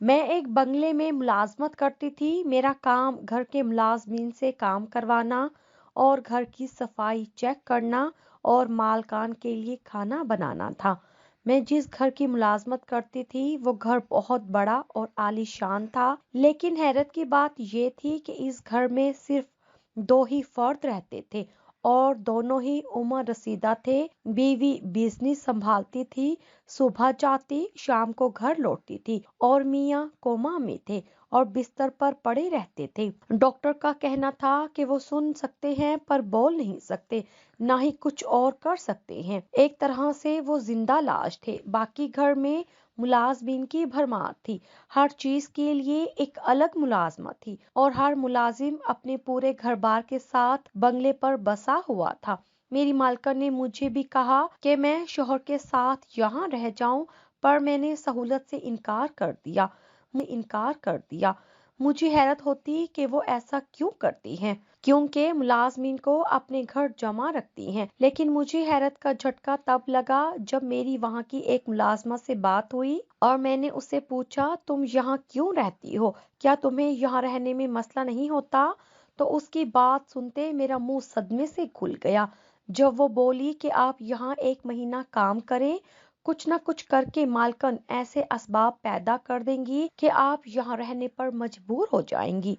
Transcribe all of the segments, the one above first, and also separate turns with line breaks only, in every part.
میں ایک بنگلے میں ملازمت کرتی تھی۔ میرا کام گھر کے ملازمین سے کام کروانا اور گھر کی صفائی چیک کرنا اور مالکان کے لیے کھانا بنانا تھا۔ میں جس گھر کی ملازمت کرتی تھی وہ گھر بہت بڑا اور عالی شان تھا، لیکن حیرت کی بات یہ تھی کہ اس گھر میں صرف 2 ہی فرد رہتے تھے اور دونوں ہی عمر رسیدہ تھے۔ بیوی بزنس سنبھالتی تھی، صبح جاتی شام کو گھر لوٹتی تھی، اور میاں کوما میں تھے اور بستر پر پڑے رہتے تھے۔ ڈاکٹر کا کہنا تھا کہ وہ سن سکتے ہیں پر بول نہیں سکتے، نہ ہی کچھ اور کر سکتے ہیں۔ ایک طرح سے وہ زندہ لاش تھے۔ باقی گھر میں ملازمین کی بھرمار تھی، ہر چیز کے لیے ایک الگ ملازمت تھی اور ہر ملازم اپنے پورے گھر بار کے ساتھ بنگلے پر بسا ہوا تھا۔ میری مالکن نے مجھے بھی کہا کہ میں شوہر کے ساتھ یہاں رہ جاؤں، پر میں نے سہولت سے انکار کر دیا۔ مجھے حیرت ہوتی کہ وہ ایسا کیوں کرتی ہیں، کیونکہ ملازمین کو اپنے گھر جمع رکھتی ہیں، لیکن مجھے حیرت کا جھٹکا تب لگا جب میری وہاں کی ایک ملازمہ سے بات ہوئی اور میں نے اس سے پوچھا، تم یہاں کیوں رہتی ہو؟ کیا تمہیں یہاں رہنے میں مسئلہ نہیں ہوتا؟ تو اس کی بات سنتے میرا منہ صدمے سے کھل گیا جب وہ بولی کہ آپ یہاں 1 مہینہ کام کریں، کچھ نہ کچھ کر کے مالکن ایسے اسباب پیدا کر دیں گی کہ آپ یہاں رہنے پر مجبور ہو جائیں گی۔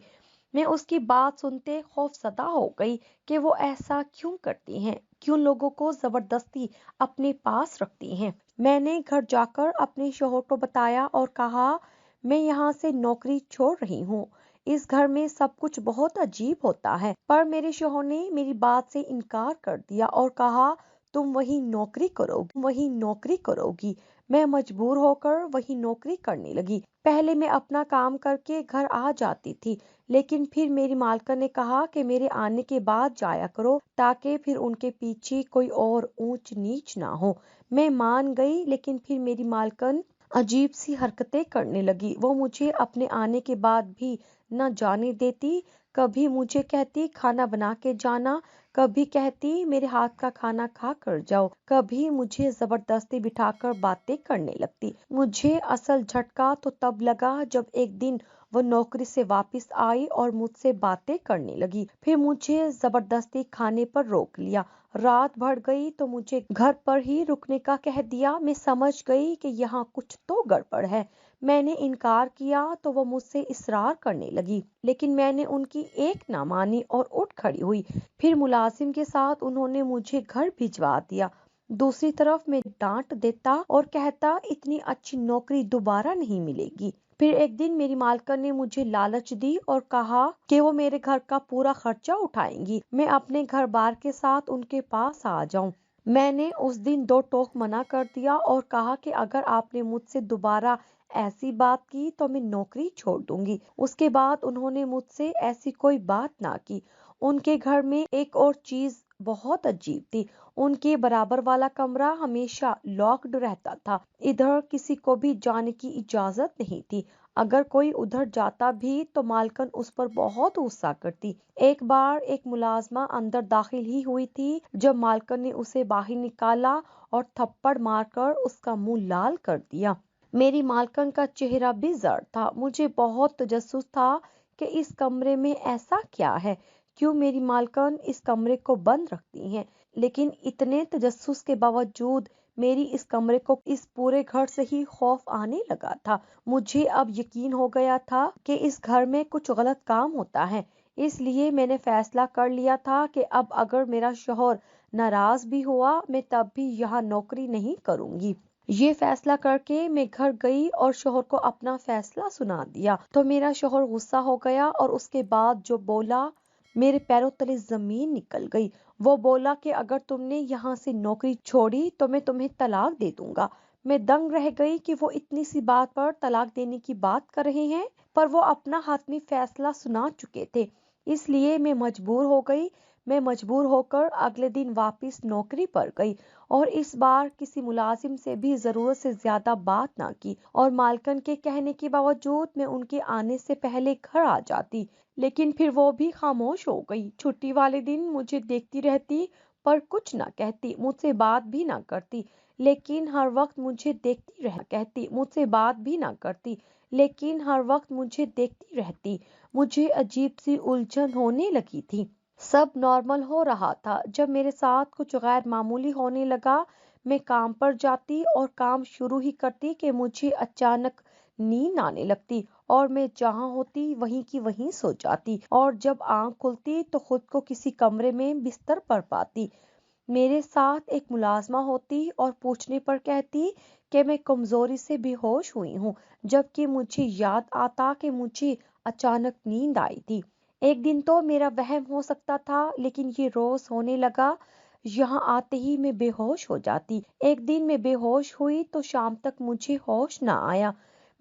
میں اس کی بات سنتے خوف زدہ ہو گئی کہ وہ ایسا کیوں کرتی ہیں، کیوں لوگوں کو زبردستی اپنے پاس رکھتی ہیں۔ میں نے گھر جا کر اپنے شوہر کو بتایا اور کہا، میں یہاں سے نوکری چھوڑ رہی ہوں۔ اس گھر میں سب کچھ بہت عجیب ہوتا ہے۔ پر میرے شوہر نے میری بات سے انکار کر دیا اور کہا، تم وہی نوکری کرو گی۔ میں مجبور ہو کر وہی نوکری کرنے لگی۔ پہلے میں اپنا کام کر کے گھر آ جاتی تھی، لیکن پھر میری مالکن نے کہا کہ میرے آنے کے بعد جایا کرو تاکہ پھر ان کے پیچھے کوئی اور اونچ نیچ نہ ہو۔ میں مان گئی، لیکن پھر میری مالکن عجیب سی حرکتیں کرنے لگی۔ وہ مجھے اپنے آنے کے بعد بھی نہ جانے دیتی۔ کبھی مجھے کہتی کھانا بنا کے جانا، کبھی کہتی میرے ہاتھ کا کھانا کھا کر جاؤ، کبھی مجھے زبردستی بٹھا کر باتیں کرنے لگتی۔ مجھے اصل جھٹکا تو تب لگا جب ایک دن وہ نوکری سے واپس آئی اور مجھ سے باتیں کرنے لگی۔ پھر مجھے زبردستی کھانے پر روک لیا۔ رات بڑھ گئی تو مجھے گھر پر ہی رکنے کا کہہ دیا۔ میں سمجھ گئی کہ یہاں کچھ تو گڑبڑ ہے۔ میں نے انکار کیا تو وہ مجھ سے اصرار کرنے لگی، لیکن میں نے ان کی ایک نہ مانی اور اٹھ کھڑی ہوئی۔ پھر ملازم کے ساتھ انہوں نے مجھے گھر بھجوا دیا۔ دوسری طرف میں ڈانٹ دیتا اور کہتا اتنی اچھی نوکری دوبارہ نہیں ملے گی۔ پھر ایک دن میری مالکن نے مجھے لالچ دی اور کہا کہ وہ میرے گھر کا پورا خرچہ اٹھائیں گی، میں اپنے گھر بار کے ساتھ ان کے پاس آ جاؤں۔ میں نے اس دن 2 ٹوک منع کر دیا اور کہا کہ اگر آپ نے مجھ سے دوبارہ ایسی بات کی تو میں نوکری چھوڑ دوں گی۔ اس کے بعد انہوں نے مجھ سے ایسی کوئی بات نہ کی۔ ان کے گھر میں ایک اور چیز بہت عجیب تھی، ان کے برابر والا کمرہ ہمیشہ لاکڈ رہتا تھا۔ ادھر کسی کو بھی جانے کی اجازت نہیں تھی۔ اگر کوئی ادھر جاتا بھی تو مالکن اس پر بہت غصہ کرتی۔ ایک بار ایک ملازمہ اندر داخل ہی ہوئی تھی جب مالکن نے اسے باہر نکالا اور تھپڑ مار کر اس کا منہ لال کر دیا۔ میری مالکن کا چہرہ بھی زرد تھا۔ مجھے بہت تجسس تھا کہ اس کمرے میں ایسا کیا ہے، کیوں میری مالکن اس کمرے کو بند رکھتی ہیں، لیکن اتنے تجسس کے باوجود میری اس کمرے کو اس پورے گھر سے ہی خوف آنے لگا تھا۔ مجھے اب یقین ہو گیا تھا کہ اس گھر میں کچھ غلط کام ہوتا ہے، اس لیے میں نے فیصلہ کر لیا تھا کہ اب اگر میرا شوہر ناراض بھی ہوا میں تب بھی یہاں نوکری نہیں کروں گی۔ یہ فیصلہ کر کے میں گھر گئی اور شوہر کو اپنا فیصلہ سنا دیا تو میرا شوہر غصہ ہو گیا اور اس کے بعد جو بولا میرے پیروں تلے زمین نکل گئی۔ وہ بولا کہ اگر تم نے یہاں سے نوکری چھوڑی تو میں تمہیں طلاق دے دوں گا۔ میں دنگ رہ گئی کہ وہ اتنی سی بات پر طلاق دینے کی بات کر رہے ہیں، پر وہ اپنا حتمی فیصلہ سنا چکے تھے، اس لیے میں مجبور ہو گئی۔ میں مجبور ہو کر اگلے دن واپس نوکری پر گئی اور اس بار کسی ملازم سے بھی ضرورت سے زیادہ بات نہ کی اور مالکن کے کہنے کے باوجود میں ان کے آنے سے پہلے گھر آ جاتی، لیکن پھر وہ بھی خاموش ہو گئی۔ چھٹی والے دن مجھے دیکھتی رہتی پر کچھ نہ کہتی، مجھ سے بات بھی نہ کرتی۔ لیکن ہر وقت مجھے دیکھتی رہ کہتی، مجھ سے بات بھی نہ کرتی، لیکن ہر وقت مجھے دیکھتی رہتی۔ مجھے عجیب سی الجھن ہونے لگی تھی۔ سب نارمل ہو رہا تھا۔ جب میرے ساتھ کچھ غیر معمولی ہونے لگا، میں کام پر جاتی اور کام شروع ہی کرتی کہ مجھے اچانک نیند آنے لگتی اور میں جہاں ہوتی وہیں کی وہیں سو جاتی، اور جب آنکھ کھلتی تو خود کو کسی کمرے میں بستر پر پاتی۔ میرے ساتھ ایک ملازمہ ہوتی اور پوچھنے پر کہتی کہ میں کمزوری سے بے ہوش ہوئی ہوں، جبکہ مجھے یاد آتا کہ مجھے اچانک نیند آئی تھی۔ ایک دن تو میرا وہم ہو سکتا تھا، لیکن یہ روز ہونے لگا۔ یہاں آتے ہی میں بے ہوش ہو جاتی۔ ایک دن میں بے ہوش ہوئی تو شام تک مجھے ہوش نہ آیا۔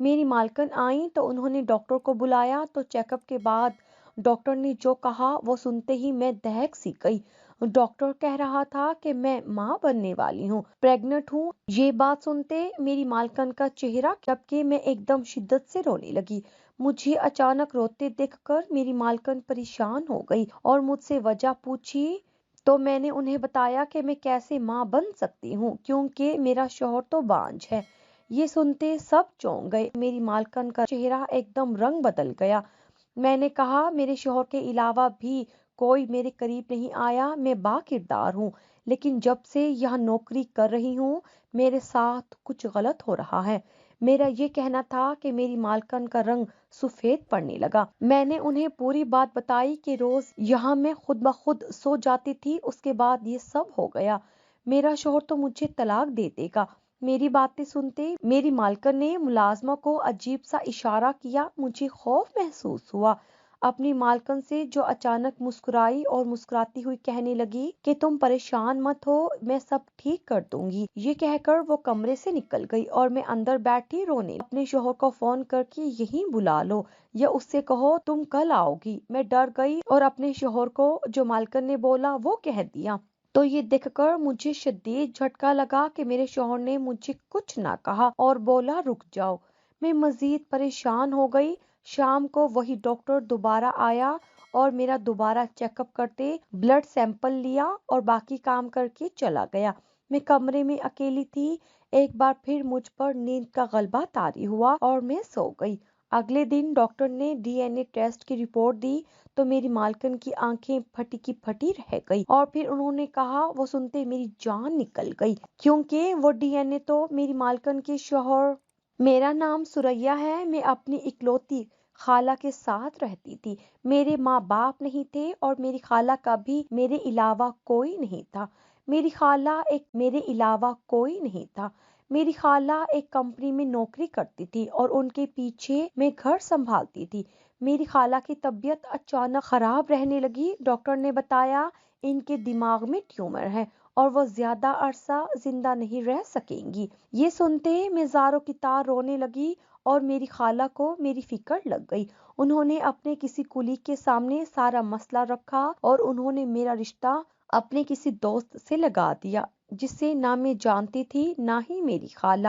میری مالکن آئیں تو انہوں نے ڈاکٹر کو بلایا تو چیک اپ کے بعد ڈاکٹر نے جو کہا وہ سنتے ہی میں دہک سی گئی۔ ڈاکٹر کہہ رہا تھا کہ میں ماں بننے والی ہوں، پریگننٹ ہوں۔ یہ بات سنتے میری مالکن کا چہرہ جبکہ میں ایک دم شدت سے رونے لگی۔ مجھے اچانک روتے دیکھ کر میری مالکن پریشان ہو گئی اور مجھ سے وجہ پوچھی تو میں نے انہیں بتایا کہ میں کیسے ماں بن سکتی ہوں کیونکہ میرا شوہر تو بانجھ ہے۔ یہ سنتے سب چونک گئے۔ میری مالکن کا چہرہ ایک دم رنگ بدل گیا۔ میں نے کہا میرے شوہر کے علاوہ بھی کوئی میرے قریب نہیں آیا، میں با کردار ہوں، لیکن جب سے یہاں نوکری کر رہی ہوں میرے ساتھ کچھ غلط ہو رہا ہے۔ میرا یہ کہنا تھا کہ میری مالکن کا رنگ سفید پڑنے لگا۔ میں نے انہیں پوری بات بتائی کہ روز یہاں میں خود بخود سو جاتی تھی، اس کے بعد یہ سب ہو گیا۔ میرا شوہر تو مجھے طلاق دے دے گا۔ میری باتیں سنتے میری مالکن نے ملازمہ کو عجیب سا اشارہ کیا۔ مجھے خوف محسوس ہوا اپنی مالکن سے، جو اچانک مسکرائی اور مسکراتی ہوئی کہنے لگی کہ تم پریشان مت ہو، میں سب ٹھیک کر دوں گی۔ یہ کہہ کر وہ کمرے سے نکل گئی اور میں اندر بیٹھی رونے۔ اپنے شوہر کو فون کر کے یہیں بلا لو یا اس سے کہو تم کل آؤ گی۔ میں ڈر گئی اور اپنے شوہر کو جو مالکن نے بولا وہ کہہ دیا۔ تو یہ دیکھ کر مجھے شدید جھٹکا لگا کہ میرے شوہر نے مجھے کچھ نہ کہا اور بولا رک جاؤ۔ میں مزید پریشان ہو گئی۔ شام کو وہی ڈاکٹر دوبارہ آیا اور میرا دوبارہ چیک اپ کرتے بلڈ سیمپل لیا اور باقی کام کر کے چلا گیا۔ میں کمرے میں اکیلی تھی۔ ایک بار پھر مجھ پر نیند کا غلبہ طاری ہوا اور میں سو گئی۔ اگلے دن ڈاکٹر نے DNA ٹیسٹ کی رپورٹ دی تو میری مالکن کی آنکھیں پھٹی کی پھٹی رہ گئی اور پھر انہوں نے کہا وہ سنتے میری جان نکل گئی کیونکہ وہ DNA تو میری مالکن کے شوہر۔ میرا نام سریا ہے۔ میں اپنی اکلوتی خالہ کے ساتھ رہتی تھی۔ میرے ماں باپ نہیں تھے اور میری خالہ کا بھی میرے علاوہ کوئی نہیں تھا۔ میری خالہ ایک کمپنی میں نوکری کرتی تھی اور ان کے پیچھے میں گھر سنبھالتی تھی۔ میری خالہ کی طبیعت اچانک خراب رہنے لگی۔ ڈاکٹر نے بتایا ان کے دماغ میں ٹیومر ہے اور وہ زیادہ عرصہ زندہ نہیں رہ سکیں گی۔ یہ سنتے میں زاروں کی طرح رونے لگی اور میری خالہ کو میری فکر لگ گئی۔ انہوں نے اپنے کسی کولیگ کے سامنے سارا مسئلہ رکھا اور انہوں نے میرا رشتہ اپنے کسی دوست سے لگا دیا جسے نہ میں جانتی تھی نہ ہی میری خالہ۔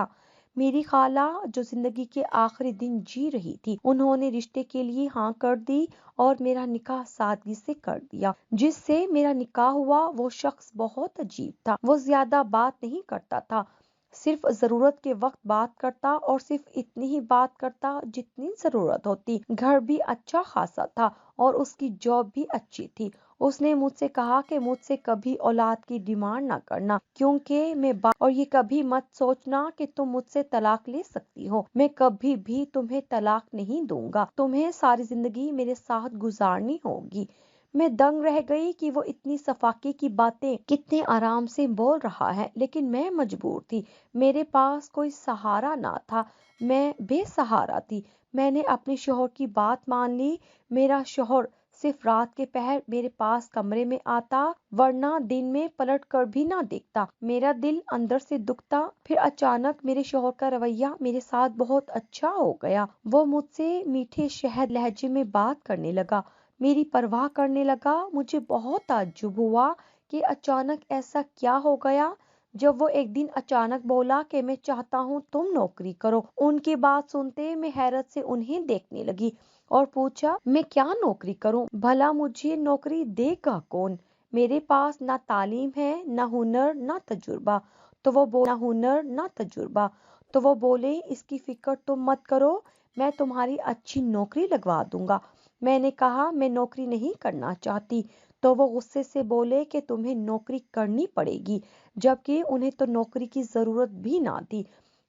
میری خالہ جو زندگی کے آخری دن جی رہی تھی، انہوں نے رشتے کے لیے ہاں کر دی اور میرا نکاح سادگی سے کر دیا۔ جس سے میرا نکاح ہوا وہ شخص بہت عجیب تھا۔ وہ زیادہ بات نہیں کرتا تھا، صرف ضرورت کے وقت بات کرتا اور صرف اتنی ہی بات کرتا جتنی ضرورت ہوتی۔ گھر بھی اچھا خاصا تھا اور اس کی جاب بھی اچھی تھی۔ اس نے مجھ سے کہا کہ مجھ سے کبھی اولاد کی ڈیمانڈ نہ کرنا کیونکہ میں اور یہ کبھی مت سوچنا کہ تم مجھ سے طلاق لے سکتی ہو۔ میں کبھی بھی تمہیں طلاق نہیں دوں گا۔ تمہیں ساری زندگی میرے ساتھ گزارنی ہوگی۔ میں دنگ رہ گئی کہ وہ اتنی صفاقے کی باتیں کتنے آرام سے بول رہا ہے، لیکن میں مجبور تھی۔ میرے پاس کوئی سہارا نہ تھا، میں بے سہارا تھی۔ میں نے اپنے شوہر کی بات مان لی۔ میرا شوہر صرف رات کے پہر میرے پاس کمرے میں آتا ورنہ دن میں پلٹ کر بھی نہ دیکھتا۔ میرا دل اندر سے دکھتا۔ پھر اچانک میرے شوہر کا رویہ میرے ساتھ بہت اچھا ہو گیا۔ وہ مجھ سے میٹھے شہد لہجے میں بات کرنے لگا، میری پرواہ کرنے لگا۔ مجھے بہت تعجب ہوا کہ اچانک ایسا کیا ہو گیا۔ جب وہ ایک دن اچانک بولا کہ میں چاہتا ہوں تم نوکری کرو، ان کی بات سنتے میں حیرت سے انہیں دیکھنے لگی اور پوچھا میں کیا نوکری کروں؟ بھلا مجھے نوکری دے گا کون؟ میرے پاس نہ تعلیم ہے، نہ ہنر، نہ تجربہ۔ تو وہ بولے نہ ہنر نہ تجربہ، تو وہ بولے اس کی فکر تم مت کرو، میں تمہاری اچھی نوکری لگوا دوں گا۔ میں نے کہا میں نوکری نہیں کرنا چاہتی، تو وہ غصے سے بولے کہ تمہیں نوکری کرنی پڑے گی، جبکہ انہیں تو نوکری کی ضرورت بھی نہ تھی۔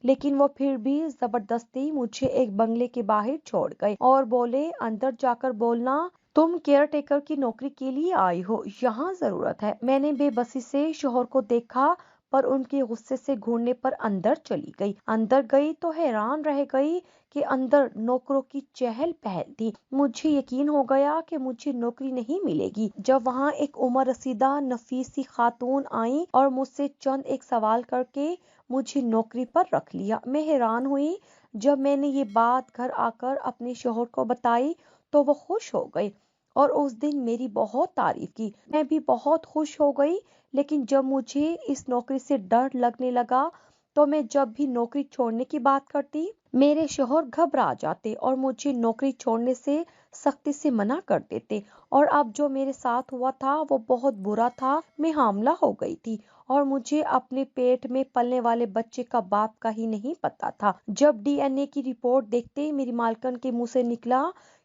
لیکن وہ پھر بھی زبردستی مجھے ایک بنگلے کے باہر چھوڑ گئے اور بولے اندر جا کر بولنا تم کیئر ٹیکر کی نوکری کے لیے آئی ہو، یہاں ضرورت ہے۔ میں نے بے بسی سے شوہر کو دیکھا، پر ان کے غصے سے گھورنے پر اندر چلی گئی۔ اندر گئی تو حیران رہ گئی کہ اندر نوکروں کی چہل پہل تھی۔ مجھے یقین ہو گیا کہ مجھے نوکری نہیں ملے گی۔ جب وہاں ایک عمر رسیدہ نفیس سی خاتون آئیں اور مجھ سے چند ایک سوال کر کے مجھے نوکری پر رکھ لیا، میں حیران ہوئی۔ جب میں نے یہ بات گھر آ کر اپنے شوہر کو بتائی تو وہ خوش ہو گئے اور اس دن میری بہت تعریف کی۔ میں بھی بہت خوش ہو گئی، لیکن جب مجھے اس نوکری سے ڈر لگنے لگا تو میں جب بھی نوکری چھوڑنے کی بات کرتی میرے شوہر گھبرا جاتے اور مجھے نوکری چھوڑنے سے سختی سے منع کر دیتے۔ اور اب جو میرے ساتھ ہوا تھا وہ بہت برا تھا۔ میں حاملہ ہو گئی تھی اور مجھے اپنے پیٹ میں پلنے والے بچے کا باپ کا ہی نہیں پتا تھا۔ جب ڈی این اے کی رپورٹ دیکھتے میری مالکن کے منہ سے نکلا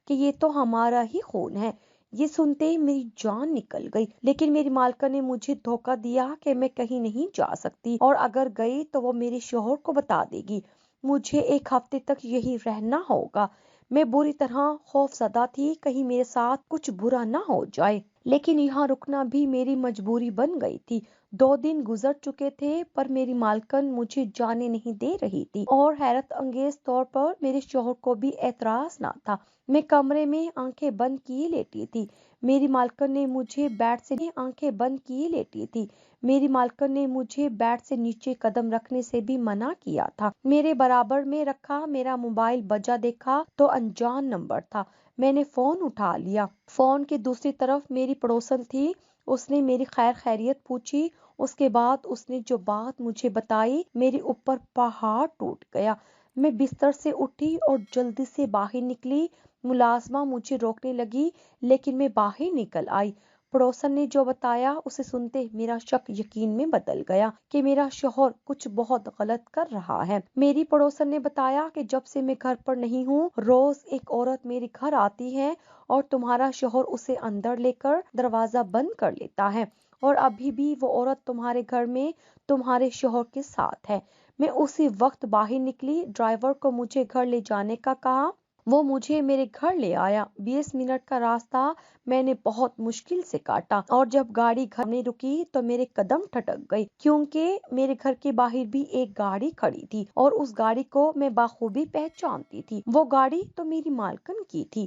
کہ یہ تو ہمارا ہی خون ہے۔ یہ سنتے میری جان نکل گئی، لیکن میری مالکن نے مجھے دھوکہ دیا کہ میں کہیں نہیں جا سکتی اور اگر گئی تو وہ میرے شوہر کو بتا دے گی۔ مجھے ایک ہفتے تک یہی رہنا ہوگا۔ میں بری طرح خوف زدہ تھی کہیں میرے ساتھ کچھ برا نہ ہو جائے، لیکن یہاں رکنا بھی میری مجبوری بن گئی تھی۔ 2 دن گزر چکے تھے پر میری مالکن مجھے جانے نہیں دے رہی تھی اور حیرت انگیز طور پر میرے شوہر کو بھی اعتراض نہ تھا۔ میں کمرے میں آنکھیں بند کیے لیٹی تھی۔ میری مالکن نے مجھے بیڈ سے آنکھیں بند کیے لیٹی تھی۔ میری مالکن نے مجھے بیڈ سے نیچے قدم رکھنے سے بھی منع کیا تھا۔ میرے برابر میں رکھا میرا موبائل بجا دیکھا تو انجان نمبر تھا۔ میں نے فون اٹھا لیا۔ فون کی دوسری طرف میری پڑوسن تھی۔ اس نے میری خیر خیریت پوچھی۔ اس کے بعد اس نے جو بات مجھے بتائی میرے اوپر پہاڑ ٹوٹ گیا۔ میں بستر سے اٹھی اور جلدی سے باہر نکلی۔ ملازمہ مجھے روکنے لگی لیکن میں باہر نکل آئی۔ پڑوسن نے جو بتایا اسے سنتے میرا شک یقین میں بدل گیا کہ میرا شوہر کچھ بہت غلط کر رہا ہے۔ میری پڑوسن نے بتایا کہ جب سے میں گھر پر نہیں ہوں روز ایک عورت میرے گھر آتی ہے اور تمہارا شوہر اسے اندر لے کر دروازہ بند کر لیتا ہے اور ابھی بھی وہ عورت تمہارے گھر میں تمہارے شوہر کے ساتھ ہے۔ میں اسی وقت باہر نکلی، ڈرائیور کو مجھے گھر لے جانے کا کہا۔ وہ مجھے میرے گھر لے آیا۔ 20 منٹ کا راستہ میں نے بہت مشکل سے کاٹا اور جب گاڑی گھر میں رکی تو میرے قدم ٹھٹک گئی کیونکہ میرے گھر کے باہر بھی ایک گاڑی کھڑی تھی اور اس گاڑی کو میں بخوبی پہچانتی تھی۔ وہ گاڑی تو میری مالکن کی تھی۔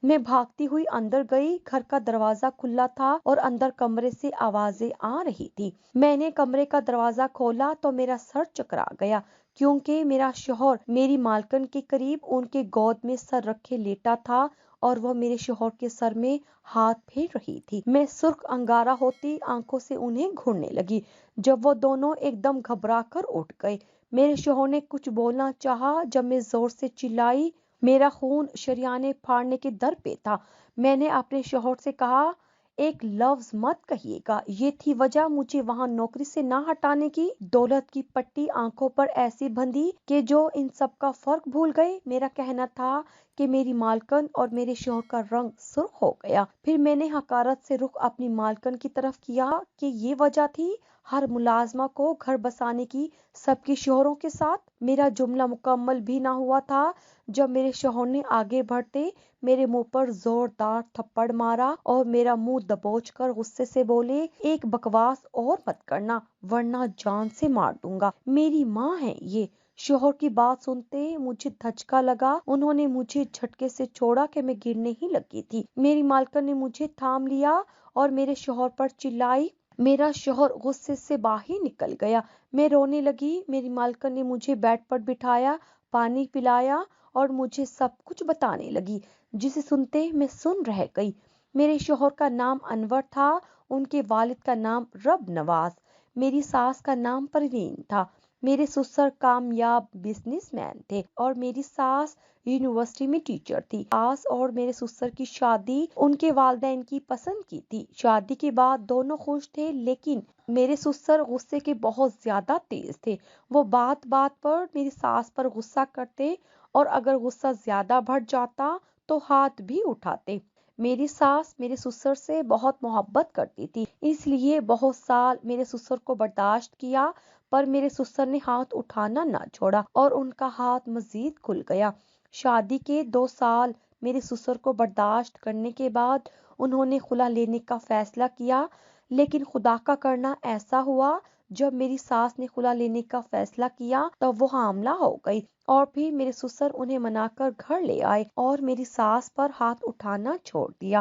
میں بھاگتی ہوئی اندر گئی۔ گھر کا دروازہ کھلا تھا اور اندر کمرے سے آوازیں آ رہی تھی۔ میں نے کمرے کا دروازہ کھولا تو میرا سر چکرا گیا کیونکہ میرا شوہر میری مالکن کے قریب ان کے گود میں سر رکھے لیٹا تھا اور وہ میرے شوہر کے سر میں ہاتھ پھیر رہی تھی۔ میں سرخ انگارہ ہوتی آنکھوں سے انہیں گھورنے لگی جب وہ دونوں ایک دم گھبرا کر اٹھ گئے۔ میرے شوہر نے کچھ بولنا چاہا جب میں زور سے چلائی۔ میرا خون شریانے پھاڑنے کے در پہ تھا۔ میں نے اپنے شوہر سے کہا ایک لفظ مت کہیے گا۔ یہ تھی وجہ مجھے وہاں نوکری سے نہ ہٹانے کی۔ دولت کی پٹی آنکھوں پر ایسی بندھی کہ جو ان سب کا فرق بھول گئے۔ میرا کہنا تھا کہ میری مالکن اور میرے شوہر کا رنگ سرخ ہو گیا۔ پھر میں نے حقارت سے رخ اپنی مالکن کی طرف کیا کہ یہ وجہ تھی ہر ملازمہ کو گھر بسانے کی سب کے شوہروں کے ساتھ۔ میرا جملہ مکمل بھی نہ ہوا تھا جب میرے شوہر نے آگے بڑھتے میرے منہ پر زوردار تھپڑ مارا اور میرا منہ دبوچ کر غصے سے بولے ایک بکواس اور مت کرنا ورنہ جان سے مار دوں گا۔ میری ماں ہے یہ۔ شوہر کی بات سنتے مجھے دھچکا لگا۔ انہوں نے مجھے جھٹکے سے چھوڑا کہ میں گرنے ہی لگی تھی۔ میری مالکن نے مجھے تھام لیا اور میرے شوہر پر چلائی۔ میرا شوہر غصے سے باہر نکل گیا۔ میں رونے لگی۔ میری مالکن نے مجھے بیڈ پر بٹھایا، پانی پلایا اور مجھے سب کچھ بتانے لگی جسے سنتے میں سن رہ گئی۔ میرے شوہر کا نام انور تھا، ان کے والد کا نام رب نواز، میری ساس کا نام پروین تھا۔ میرے سسر کامیاب بزنس مین تھے اور میری ساس یونیورسٹی میں ٹیچر تھی۔ ساس اور میرے سسر کی شادی ان کے والدین کی پسند کی تھی۔ شادی کے بعد دونوں خوش تھے، لیکن میرے سسر غصے کے بہت زیادہ تیز تھے۔ وہ بات بات پر میری ساس پر غصہ کرتے اور اگر غصہ زیادہ بڑھ جاتا تو ہاتھ بھی اٹھاتے۔ میری ساس میرے سسر سے بہت محبت کرتی تھی، اس لیے بہت سال میرے سسر کو برداشت کیا، پر میرے سسر نے ہاتھ اٹھانا نہ چھوڑا اور ان کا ہاتھ مزید کھل گیا۔ شادی کے 2 سال میرے سسر کو برداشت کرنے کے بعد انہوں نے خلا لینے کا فیصلہ کیا، لیکن خدا کا کرنا ایسا ہوا، جب میری ساس نے خلا لینے کا فیصلہ کیا تب وہ حاملہ ہو گئی اور پھر میرے سسر انہیں منا کر گھر لے آئے اور میری ساس پر ہاتھ اٹھانا چھوڑ دیا۔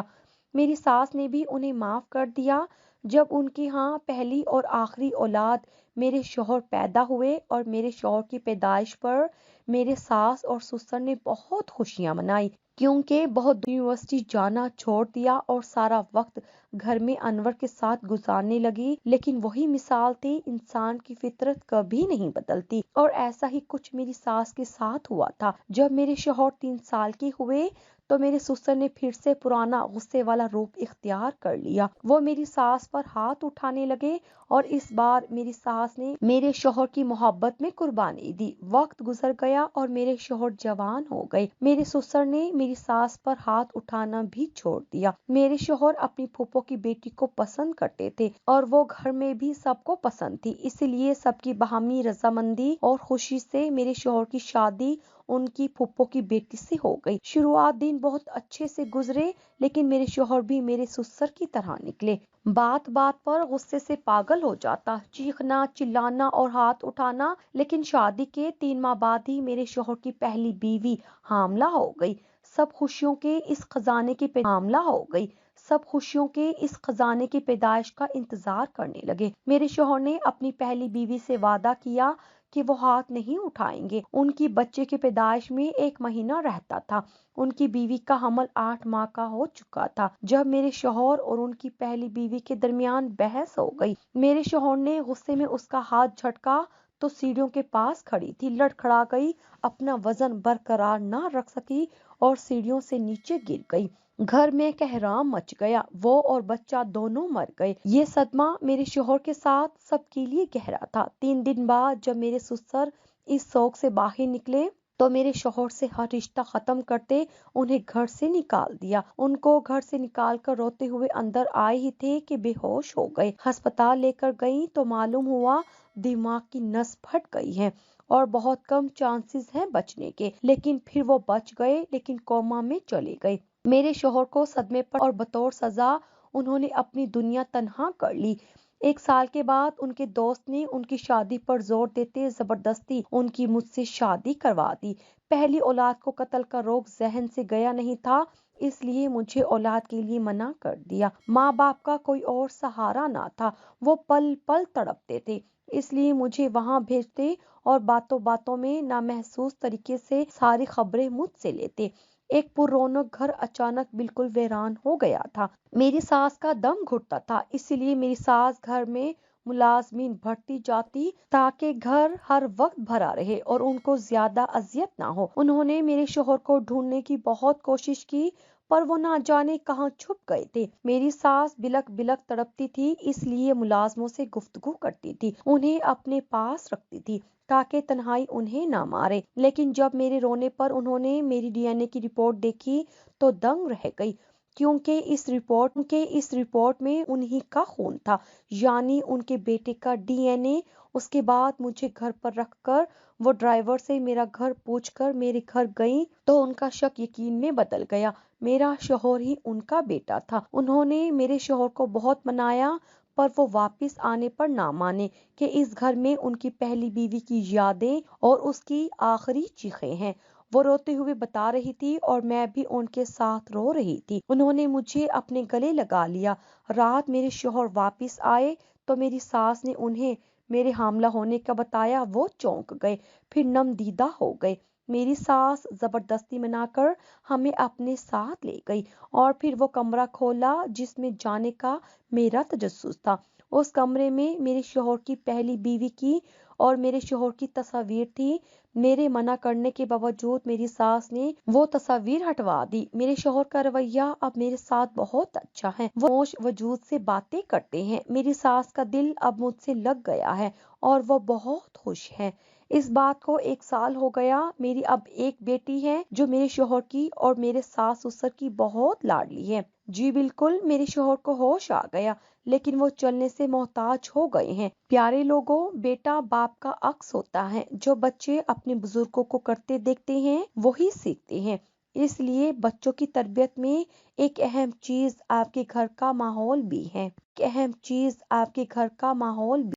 میری ساس نے بھی انہیں معاف کر دیا۔ جب ان کی ہاں پہلی اور آخری اولاد میرے شوہر پیدا ہوئے اور میرے شوہر کی پیدائش پر میرے ساس اور سسر نے بہت خوشیاں منائی، کیونکہ بہت یونیورسٹی جانا چھوڑ دیا اور سارا وقت گھر میں انور کے ساتھ گزارنے لگی۔ لیکن وہی مثال تھی، انسان کی فطرت کبھی نہیں بدلتی، اور ایسا ہی کچھ میری ساس کے ساتھ ہوا تھا۔ جب میرے شوہر 3 سال کے ہوئے تو میرے سسر نے پھر سے پرانا غصے والا روپ اختیار کر لیا۔ وہ میری ساس پر ہاتھ اٹھانے لگے اور اس بار میری ساس نے میرے شوہر کی محبت میں قربانی دی۔ وقت گزر گیا اور میرے شوہر جوان ہو گئے۔ میرے سسر نے میری ساس پر ہاتھ اٹھانا بھی چھوڑ دیا۔ میرے شوہر اپنی پھوپھو کی بیٹی کو پسند کرتے تھے اور وہ گھر میں بھی سب کو پسند تھی، اس لیے سب کی باہمی رضامندی اور خوشی سے میرے شوہر کی شادی ان کی پھوپھو کی بیٹی سے ہو گئی۔ شروعات دن بہت اچھے سے گزرے، لیکن میرے شوہر بھی میرے سسر کی طرح نکلے۔ بات بات پر غصے سے پاگل ہو جاتا، چیخنا، چلانا اور ہاتھ اٹھانا۔ لیکن شادی کے 3 ماہ بعد ہی میرے شوہر کی پہلی بیوی حاملہ ہو گئی۔ سب خوشیوں کے اس خزانے کی پیدائش کا انتظار کرنے لگے۔ میرے شوہر نے اپنی پہلی بیوی سے وعدہ کیا کہ وہ ہاتھ نہیں اٹھائیں گے۔ ان کی بچے کی پیدائش میں 1 مہینہ رہتا تھا۔ ان کی بیوی کا حمل 8 ماہ کا ہو چکا تھا جب میرے شوہر اور ان کی پہلی بیوی کے درمیان بحث ہو گئی۔ میرے شوہر نے غصے میں اس کا ہاتھ جھٹکا تو سیڑھیوں کے پاس کھڑی تھی لڑکھڑا گئی، اپنا وزن برقرار نہ رکھ سکی اور سیڑھیوں سے نیچے گر گئی۔ گھر میں کہرام مچ گیا، وہ اور بچہ دونوں مر گئے۔ یہ صدمہ میرے شوہر کے ساتھ سب کے لیے گہرا تھا۔ 3 دن بعد جب میرے سسر اس شوق سے باہر نکلے تو میرے شوہر سے ہر رشتہ ختم کرتے انہیں گھر سے نکال دیا۔ ان کو گھر سے نکال کر روتے ہوئے اندر آئے ہی تھے کہ بے ہوش ہو گئے۔ ہسپتال لے کر گئیں تو معلوم ہوا دماغ کی نس پھٹ گئی ہے اور بہت کم چانسز ہیں بچنے کے، لیکن پھر وہ بچ گئے، لیکن کوما میں چلے گئے۔ میرے شوہر کو صدمے پر اور بطور سزا انہوں نے اپنی دنیا تنہا کر لی۔ 1 سال کے بعد ان کے دوست نے ان کی شادی پر زور دیتے زبردستی ان کی مجھ سے شادی کروا دی۔ پہلی اولاد کو قتل کا روگ ذہن سے گیا نہیں تھا، اس لیے مجھے اولاد کے لیے منع کر دیا۔ ماں باپ کا کوئی اور سہارا نہ تھا، وہ پل پل تڑپتے تھے، اس لیے مجھے وہاں بھیجتے اور باتوں باتوں میں نامحسوس طریقے سے ساری خبریں مجھ سے لیتے۔ ایک پر رونق گھر اچانک بالکل ویران ہو گیا تھا۔ میری ساس کا دم گھٹتا تھا، اسی لیے میری ساس گھر میں ملازمین بھرتی جاتی تاکہ گھر ہر وقت بھرا رہے اور ان کو زیادہ اذیت نہ ہو۔ انہوں نے میرے شوہر کو ڈھونڈنے کی بہت کوشش کی، پر وہ نہ جانے کہاں چھپ گئے تھے۔ میری ساس بلک بلک تڑپتی تھی، اس لیے ملازموں سے گفتگو کرتی تھی، انہیں اپنے پاس رکھتی تھی تاکہ تنہائی انہیں نہ مارے۔ لیکن جب میرے رونے پر انہوں نے میری DNA کی رپورٹ دیکھی تو دنگ رہ گئی، کیونکہ اس رپورٹ میں انہی کا خون تھا، یعنی ان کے بیٹے کا DNA۔ اس کے بعد مجھے گھر پر رکھ کر وہ ڈرائیور سے میرا گھر پوچھ کر میرے گھر گئیں تو ان کا شک یقین میں بدل گیا، میرا شوہر ہی ان کا بیٹا تھا۔ انہوں نے میرے شوہر کو بہت منایا، پر وہ واپس آنے پر نہ مانے کہ اس گھر میں ان کی پہلی بیوی کی یادیں اور اس کی آخری چیخیں ہیں۔ وہ روتے ہوئے بتا رہی تھی اور میں بھی ان کے ساتھ رو رہی تھی۔ انہوں نے مجھے اپنے گلے لگا لیا۔ رات میرے شوہر واپس آئے تو میری ساس نے انہیں میرے حاملہ ہونے کا بتایا، وہ چونک گئے، پھر نم دیدہ ہو گئے۔ میری ساس زبردستی منا کر ہمیں اپنے ساتھ لے گئی اور پھر وہ کمرہ کھولا جس میں جانے کا میرا تجسس تھا۔ اس کمرے میں میرے شوہر کی پہلی بیوی کی اور میرے شوہر کی تصاویر تھی۔ میرے منع کرنے کے باوجود میری ساس نے وہ تصاویر ہٹوا دی۔ میرے شوہر کا رویہ اب میرے ساتھ بہت اچھا ہے، وہ خاموش وجود سے باتیں کرتے ہیں۔ میری ساس کا دل اب مجھ سے لگ گیا ہے اور وہ بہت خوش ہے۔ اس بات کو 1 سال ہو گیا۔ میری اب ایک بیٹی ہے جو میرے شوہر کی اور میرے ساس سسر کی بہت لاڈلی ہے۔ جی بالکل، میرے شوہر کو ہوش آ گیا، لیکن وہ چلنے سے محتاج ہو گئے ہیں۔ پیارے لوگوں، بیٹا باپ کا عکس ہوتا ہے۔ جو بچے اپنے بزرگوں کو کرتے دیکھتے ہیں وہی سیکھتے ہیں۔ اس لیے بچوں کی تربیت میں ایک اہم چیز آپ کے گھر کا ماحول بھی ہے۔